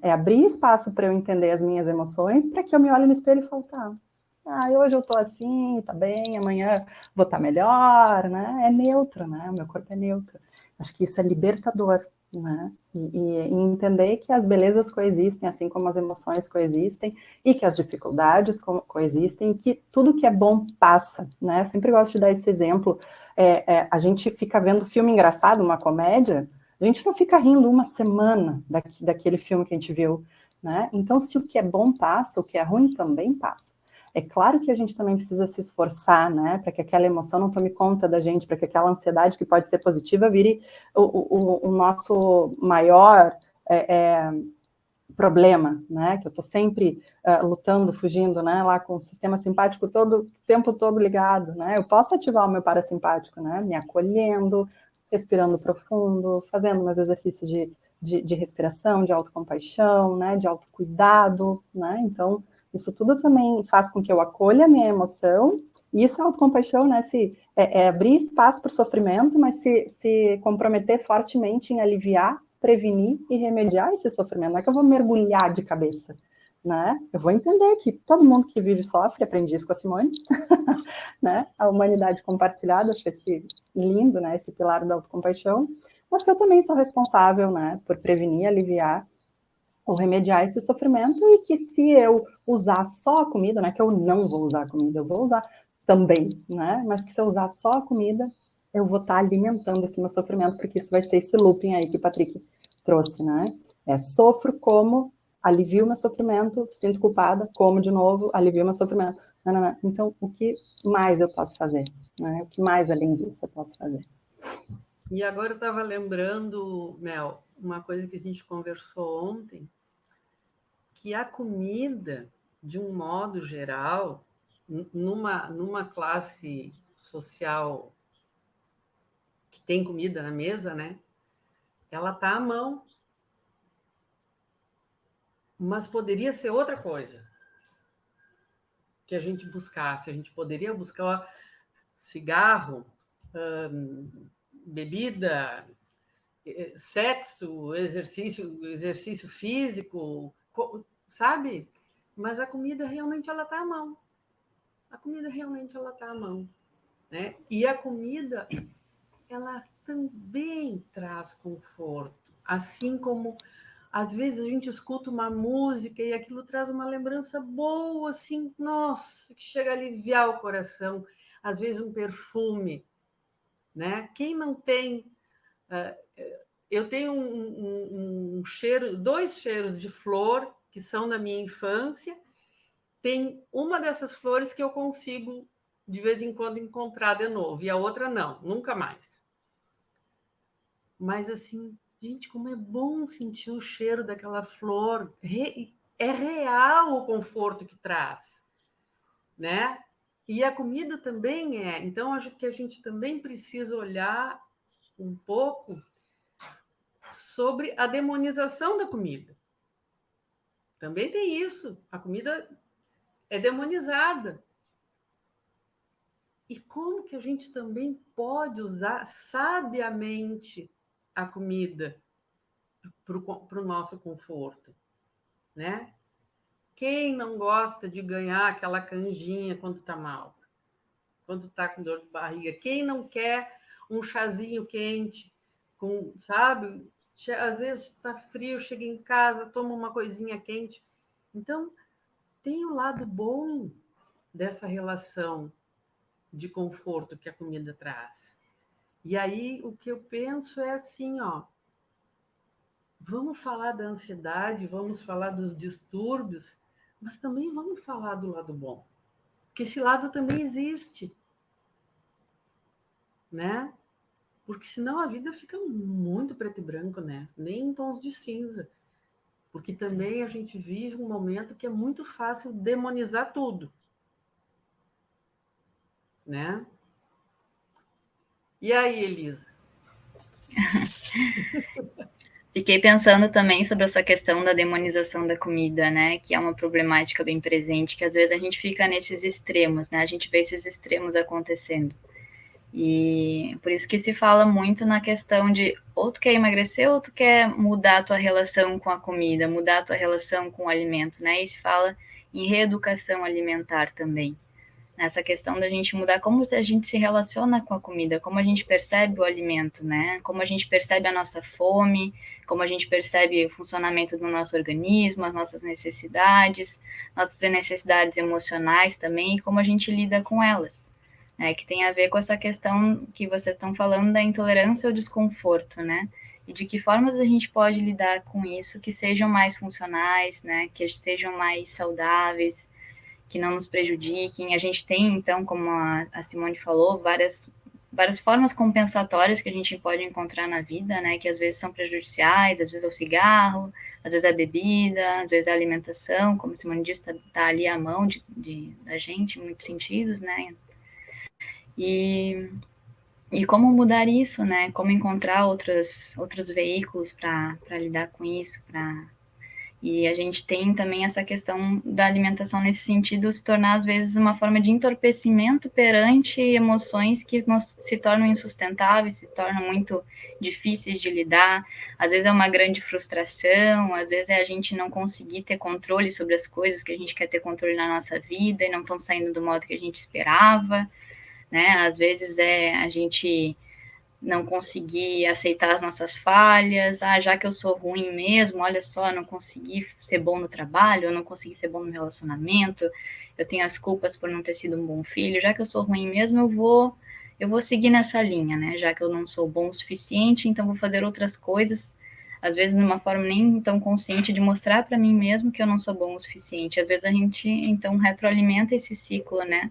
Speaker 4: abrir espaço para eu entender as minhas emoções, para que eu me olhe no espelho e falo, tá, hoje eu tô assim, tá bem, amanhã vou estar melhor, né? É neutro, né? O meu corpo é neutro. Acho que isso é libertador, né? E entender que as belezas coexistem, assim como as emoções coexistem, e que as dificuldades coexistem, e que tudo que é bom passa, né? Eu sempre gosto de dar esse exemplo. A gente fica vendo filme engraçado, uma comédia, a gente não fica rindo uma semana daquele filme que a gente viu, né? Então, se o que é bom passa, o que é ruim também passa. É claro que a gente também precisa se esforçar, né, para que aquela emoção não tome conta da gente, para que aquela ansiedade que pode ser positiva vire o nosso maior problema, né, que eu estou sempre lutando, fugindo, né, lá com o sistema simpático o tempo todo ligado, né, eu posso ativar o meu parasimpático, né, me acolhendo, respirando profundo, fazendo meus exercícios de respiração, de autocompaixão, né, de autocuidado, né, então isso tudo também faz com que eu acolha a minha emoção, e isso é autocompaixão, né? Abrir espaço para o sofrimento, mas se comprometer fortemente em aliviar, prevenir e remediar esse sofrimento. Não é que eu vou mergulhar de cabeça, né? Eu vou entender que todo mundo que vive sofre, aprendi isso com a Simone, né? A humanidade compartilhada, acho esse lindo, né? Esse pilar da autocompaixão, mas que eu também sou responsável, né? Por prevenir, aliviar ou remediar esse sofrimento, e que se eu usar só a comida, né, que eu não vou usar a comida, eu vou usar também, né, mas que se eu usar só a comida, eu vou estar alimentando esse meu sofrimento, porque isso vai ser esse looping aí que o Patrick trouxe, né, sofro, como, alivio meu sofrimento, sinto culpada, como de novo, alivio meu sofrimento, não. Então, o que mais eu posso fazer, né, o que mais além disso eu posso fazer?
Speaker 3: E agora eu estava lembrando, Mel, uma coisa que a gente conversou ontem, que a comida, de um modo geral, numa classe social que tem comida na mesa, né? Ela está à mão. Mas poderia ser outra coisa que a gente buscasse. A gente poderia buscar cigarro, bebida, sexo, exercício físico, sabe? Mas a comida realmente ela está à mão. A comida realmente ela está à mão, né? E a comida ela também traz conforto, assim como às vezes a gente escuta uma música e aquilo traz uma lembrança boa, assim, nossa, que chega a aliviar o coração. Às vezes um perfume, né? Quem não tem eu tenho um cheiro, 2 cheiros de flor que são da minha infância. Tem uma dessas flores que eu consigo de vez em quando encontrar de novo, e a outra não, nunca mais. Mas assim, gente, como é bom sentir o cheiro daquela flor. É real o conforto que traz, né? E a comida também é. Então, acho que a gente também precisa olhar um pouco sobre a demonização da comida. Também tem isso. A comida é demonizada. E como que a gente também pode usar sabiamente a comida para o nosso conforto, né? Quem não gosta de ganhar aquela canjinha quando está mal? Quando está com dor de barriga? Quem não quer um chazinho quente, sabe? Às vezes está frio, chega em casa, toma uma coisinha quente. Então, tem o lado bom dessa relação de conforto que a comida traz. E aí o que eu penso é assim, ó, vamos falar da ansiedade, vamos falar dos distúrbios, mas também vamos falar do lado bom, porque esse lado também existe, né? Porque senão a vida fica muito preto e branco, né? Nem em tons de cinza. Porque também a gente vive um momento que é muito fácil demonizar tudo, né? E aí, Elisa?
Speaker 2: Fiquei pensando também sobre essa questão da demonização da comida, né? Que é uma problemática bem presente, que às vezes a gente fica nesses extremos, né? A gente vê esses extremos acontecendo. E por isso que se fala muito na questão de ou tu quer emagrecer ou tu quer mudar a tua relação com a comida, mudar a tua relação com o alimento, né? E se fala em reeducação alimentar também. Nessa questão da gente mudar como a gente se relaciona com a comida, como a gente percebe o alimento, né? Como a gente percebe a nossa fome, como a gente percebe o funcionamento do nosso organismo, as nossas necessidades emocionais também, e como a gente lida com elas, né? Que tem a ver com essa questão que vocês estão falando da intolerância ao desconforto, né? E de que formas a gente pode lidar com isso que sejam mais funcionais, né? Que sejam mais saudáveis, que não nos prejudiquem. A gente tem, então, como a Simone falou, várias formas compensatórias que a gente pode encontrar na vida, né, que às vezes são prejudiciais, às vezes é o cigarro, às vezes é a bebida, às vezes é a alimentação, como a Simone disse, tá ali à mão da gente, em muitos sentidos, né, e como mudar isso, né, como encontrar outros veículos para lidar com isso, e a gente tem também essa questão da alimentação nesse sentido se tornar, às vezes, uma forma de entorpecimento perante emoções que se tornam insustentáveis, se tornam muito difíceis de lidar. Às vezes é uma grande frustração, às vezes é a gente não conseguir ter controle sobre as coisas que a gente quer ter controle na nossa vida e não estão saindo do modo que a gente esperava, né? Às vezes é a gente não conseguir aceitar as nossas falhas, já que eu sou ruim mesmo, olha só, eu não consegui ser bom no trabalho, eu não consegui ser bom no relacionamento, eu tenho as culpas por não ter sido um bom filho, já que eu sou ruim mesmo, eu vou seguir nessa linha, né? Já que eu não sou bom o suficiente, então vou fazer outras coisas, às vezes numa forma nem tão consciente de mostrar para mim mesmo que eu não sou bom o suficiente. Às vezes a gente, então, retroalimenta esse ciclo, né?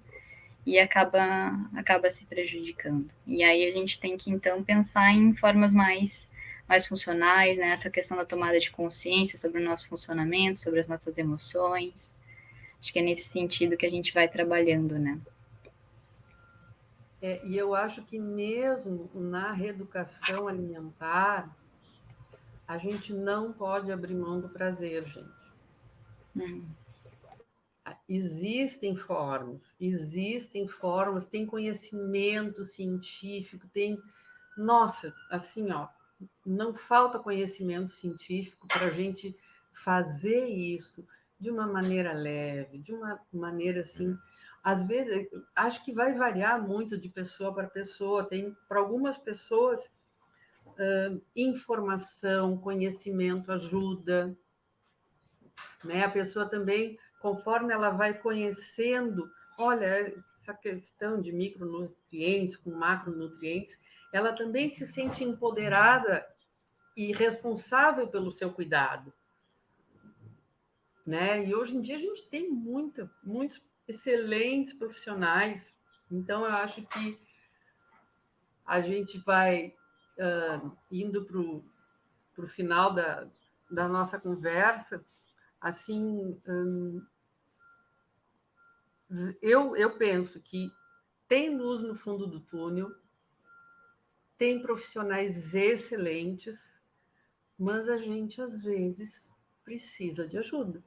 Speaker 2: E acaba se prejudicando. E aí a gente tem que, então, pensar em formas mais funcionais, né? Essa questão da tomada de consciência sobre o nosso funcionamento, sobre as nossas emoções. Acho que é nesse sentido que a gente vai trabalhando, né?
Speaker 3: E eu acho que mesmo na reeducação alimentar, a gente não pode abrir mão do prazer, gente. Existem formas, tem conhecimento científico, tem... Nossa, assim, ó, não falta conhecimento científico para a gente fazer isso de uma maneira leve, de uma maneira assim. Às vezes, acho que vai variar muito de pessoa para pessoa. Tem, para algumas pessoas, informação, conhecimento ajuda, né? A pessoa também, conforme ela vai conhecendo, olha, essa questão de micronutrientes com macronutrientes, ela também se sente empoderada e responsável pelo seu cuidado, né? E hoje em dia a gente tem muitos excelentes profissionais, então eu acho que a gente vai indo para o final da nossa conversa, assim, eu penso que tem luz no fundo do túnel, tem profissionais excelentes, mas a gente, às vezes, precisa de ajuda.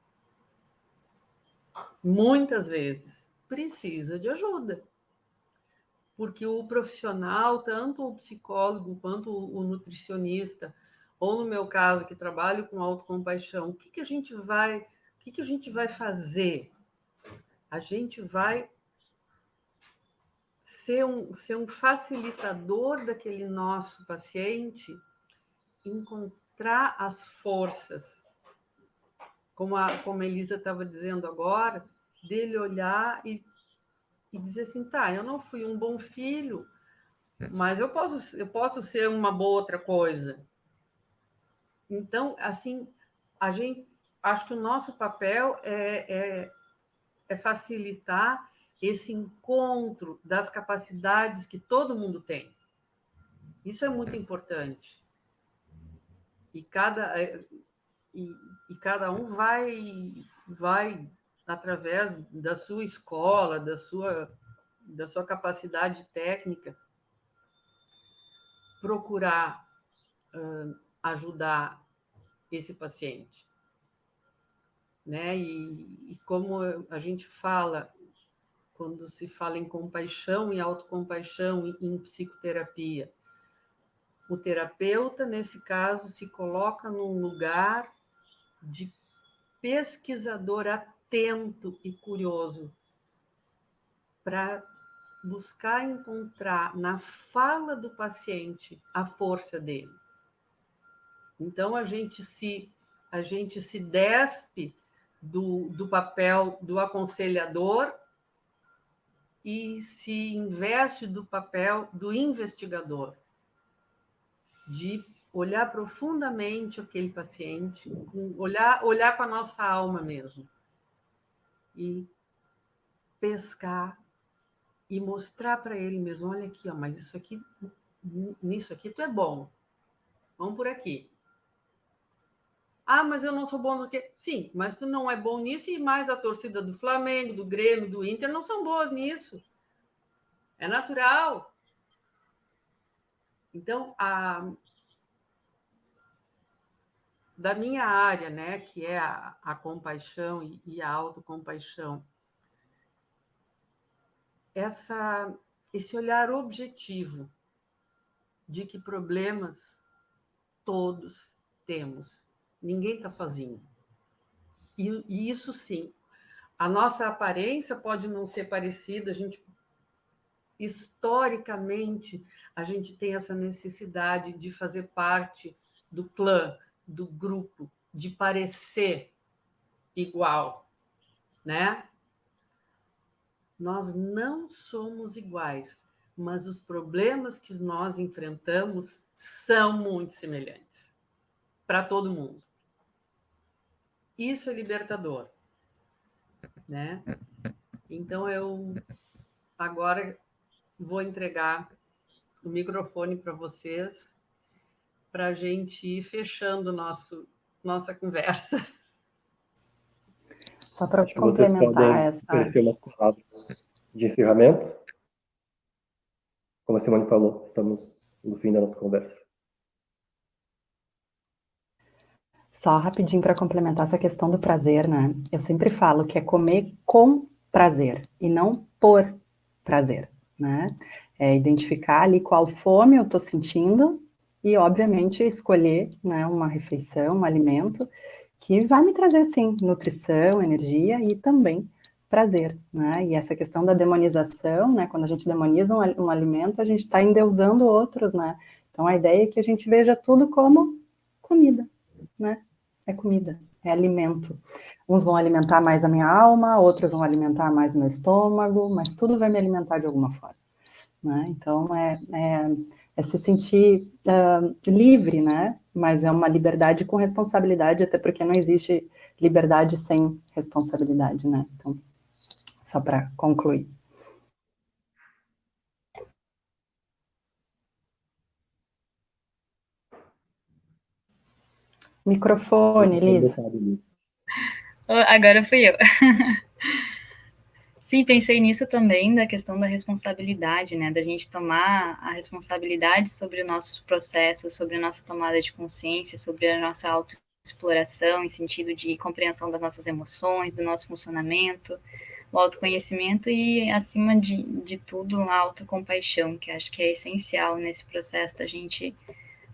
Speaker 3: Muitas vezes precisa de ajuda. Porque o profissional, tanto o psicólogo quanto o nutricionista, ou no meu caso, que trabalho com autocompaixão, o que a gente vai fazer? A gente vai ser um facilitador daquele nosso paciente, encontrar as forças como a Elisa estava dizendo agora, dele olhar e dizer assim, tá, eu não fui um bom filho, mas eu posso ser uma boa outra coisa. Então, assim, acho que o nosso papel é facilitar esse encontro das capacidades que todo mundo tem. Isso é muito importante. E cada um vai através da sua escola, da sua capacidade técnica, procurar ajudar esse paciente, né? E como a gente fala, quando se fala em compaixão e autocompaixão em psicoterapia, o terapeuta, nesse caso, se coloca num lugar de pesquisador atento e curioso para buscar encontrar na fala do paciente a força dele. Então, a gente se despe do papel do aconselhador e se investe do papel do investigador, de olhar profundamente aquele paciente, olhar com a nossa alma mesmo, e pescar e mostrar para ele mesmo, olha aqui, ó, mas nisso aqui tu é bom, vamos por aqui. Ah, mas eu não sou bom no quê? Sim, mas tu não é bom nisso e mais a torcida do Flamengo, do Grêmio, do Inter não são boas nisso. É natural. Então, da minha área, né, que é a compaixão e a autocompaixão, esse olhar objetivo de que problemas todos temos. Ninguém está sozinho. E isso sim, a nossa aparência pode não ser parecida, historicamente, a gente tem essa necessidade de fazer parte do clã, do grupo, de parecer igual, né? Nós não somos iguais, mas os problemas que nós enfrentamos são muito semelhantes para todo mundo. Isso é libertador, né? Então, eu agora vou entregar o microfone para vocês, para a gente ir fechando nossa conversa.
Speaker 4: Só para
Speaker 1: Acho que vocês
Speaker 4: complementar
Speaker 1: podem
Speaker 4: essa.
Speaker 1: oferecer umas palavras de encerramento. Como a Simone falou, estamos no fim da nossa conversa.
Speaker 4: Só rapidinho para complementar essa questão do prazer, né? Eu sempre falo que é comer com prazer e não por prazer, né? É identificar ali qual fome eu estou sentindo e, obviamente, escolher, né, uma refeição, um alimento que vai me trazer, sim, nutrição, energia e também prazer, né? E essa questão da demonização, né? Quando a gente demoniza um alimento, a gente está endeusando outros, né? Então, a ideia é que a gente veja tudo como comida, né? É comida, é alimento. Uns vão alimentar mais a minha alma, outros vão alimentar mais o meu estômago, mas tudo vai me alimentar de alguma forma, né? Então, é se sentir livre, né? Mas é uma liberdade com responsabilidade, até porque não existe liberdade sem responsabilidade, né? Então, só para concluir. Microfone, Elisa.
Speaker 2: Agora fui eu. Sim, pensei nisso também, da questão da responsabilidade, né? Da gente tomar a responsabilidade sobre o nosso processo, sobre a nossa tomada de consciência, sobre a nossa autoexploração, em sentido de compreensão das nossas emoções, do nosso funcionamento, o autoconhecimento e, acima de tudo, a autocompaixão, que acho que é essencial nesse processo da gente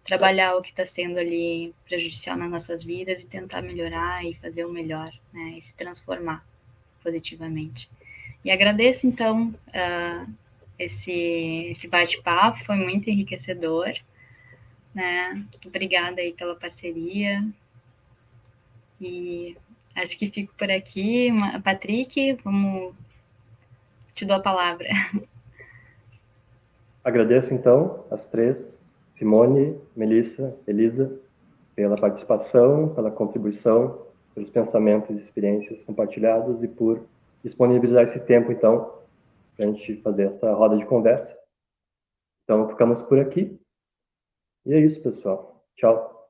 Speaker 2: trabalhar o que está sendo ali prejudicial nas nossas vidas e tentar melhorar e fazer o melhor, né? E se transformar positivamente. E agradeço, então, esse bate-papo, foi muito enriquecedor, né? Obrigada aí pela parceria e Acho que fico por aqui. Patrick, te dou a palavra.
Speaker 1: Agradeço, então, as três, Simone, Melissa, Elisa, pela participação, pela contribuição, pelos pensamentos e experiências compartilhados e por disponibilizar esse tempo, então, para a gente fazer essa roda de conversa. Então, ficamos por aqui. E é isso, pessoal. Tchau.